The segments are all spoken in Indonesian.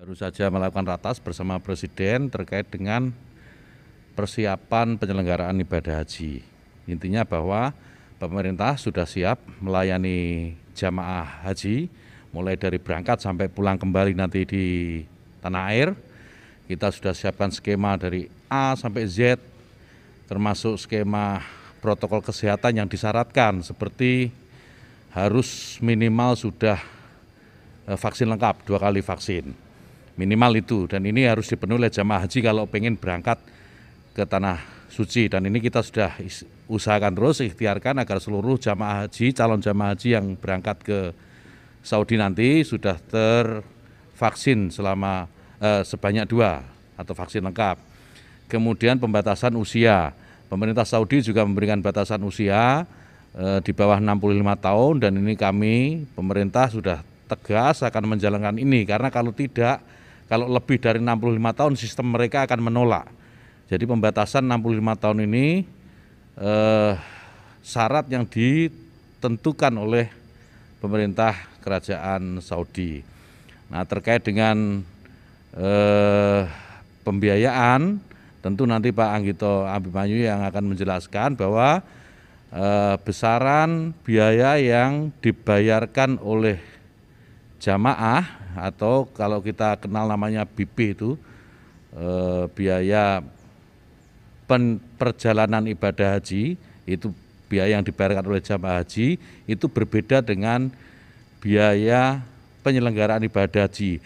Baru saja melakukan ratas bersama Presiden terkait dengan persiapan penyelenggaraan ibadah haji. Intinya bahwa pemerintah sudah siap melayani jamaah haji mulai dari berangkat sampai pulang kembali nanti di tanah air. Kita sudah siapkan skema dari A sampai Z, termasuk skema protokol kesehatan yang disyaratkan seperti harus minimal sudah vaksin lengkap, 2 kali vaksin. Minimal itu, dan ini harus dipenuhi oleh jamaah haji kalau pengen berangkat ke tanah suci, dan ini kita sudah usahakan terus, ikhtiarkan agar seluruh jamaah haji, calon jamaah haji yang berangkat ke Saudi nanti sudah tervaksin selama sebanyak 2 atau vaksin lengkap. Kemudian pembatasan usia, pemerintah Saudi juga memberikan batasan usia di bawah 65 tahun, dan ini kami pemerintah sudah tegas akan menjalankan ini, karena kalau tidak, kalau lebih dari 65 tahun sistem mereka akan menolak. Jadi pembatasan 65 tahun ini syarat yang ditentukan oleh pemerintah kerajaan Saudi. Nah, terkait dengan pembiayaan, tentu nanti Pak Anggito Abimanyu yang akan menjelaskan bahwa besaran biaya yang dibayarkan oleh jamaah, atau kalau kita kenal namanya BP itu biaya perjalanan ibadah haji, itu biaya yang dibayarkan oleh jamaah haji itu berbeda dengan biaya penyelenggaraan ibadah haji.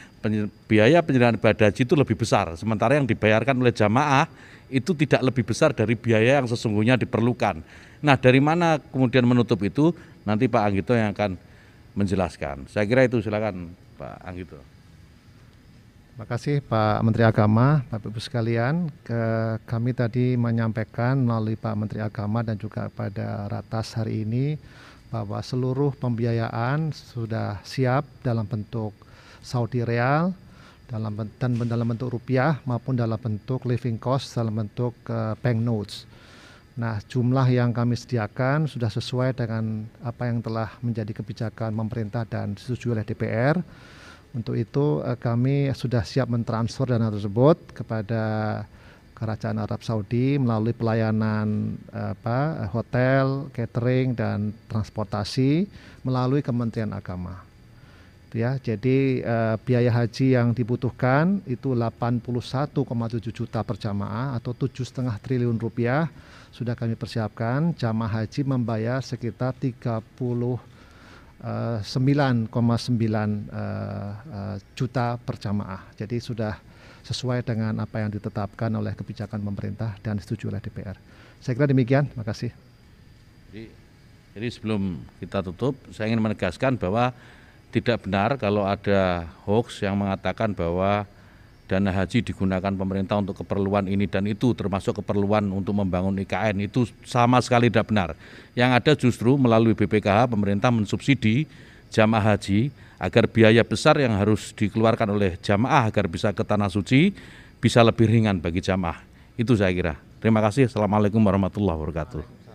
Biaya penyelenggaraan ibadah haji itu lebih besar, sementara yang dibayarkan oleh jamaah itu tidak lebih besar dari biaya yang sesungguhnya diperlukan. Nah, dari mana kemudian menutup itu, nanti Pak Anggito yang akan menjelaskan. Saya kira itu, silakan Pak Anggito. Terima kasih Pak Menteri Agama, Bapak Ibu sekalian. Kami tadi menyampaikan melalui Pak Menteri Agama dan juga pada ratas hari ini bahwa seluruh pembiayaan sudah siap dalam bentuk Saudi Real, dalam bentuk rupiah maupun dalam bentuk living cost dalam bentuk bank notes. Nah, jumlah yang kami sediakan sudah sesuai dengan apa yang telah menjadi kebijakan pemerintah dan disetujui oleh DPR. Untuk itu kami sudah siap mentransfer dana tersebut kepada Kerajaan Arab Saudi melalui pelayanan hotel, catering, dan transportasi melalui Kementerian Agama. Ya, jadi biaya haji yang dibutuhkan itu 81,7 juta per jamaah atau 7,5 triliun rupiah sudah kami persiapkan. Jamaah haji membayar sekitar 39,9 juta per jamaah. Jadi sudah sesuai dengan apa yang ditetapkan oleh kebijakan pemerintah dan disetujui oleh DPR. Saya kira demikian, terima kasih. Jadi sebelum kita tutup, saya ingin menegaskan bahwa tidak benar kalau ada hoax yang mengatakan bahwa dana haji digunakan pemerintah untuk keperluan ini dan itu, termasuk keperluan untuk membangun IKN, itu sama sekali tidak benar. Yang ada justru melalui BPKH pemerintah mensubsidi jamaah haji agar biaya besar yang harus dikeluarkan oleh jamaah agar bisa ke tanah suci bisa lebih ringan bagi jamaah. Itu saya kira. Terima kasih. Assalamualaikum warahmatullahi wabarakatuh.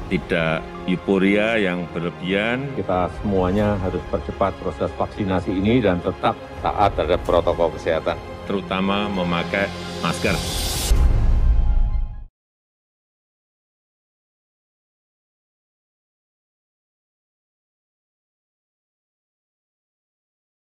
Tidak euforia yang berlebihan. Kita semuanya harus percepat proses vaksinasi ini dan tetap taat terhadap protokol kesehatan. Terutama memakai masker.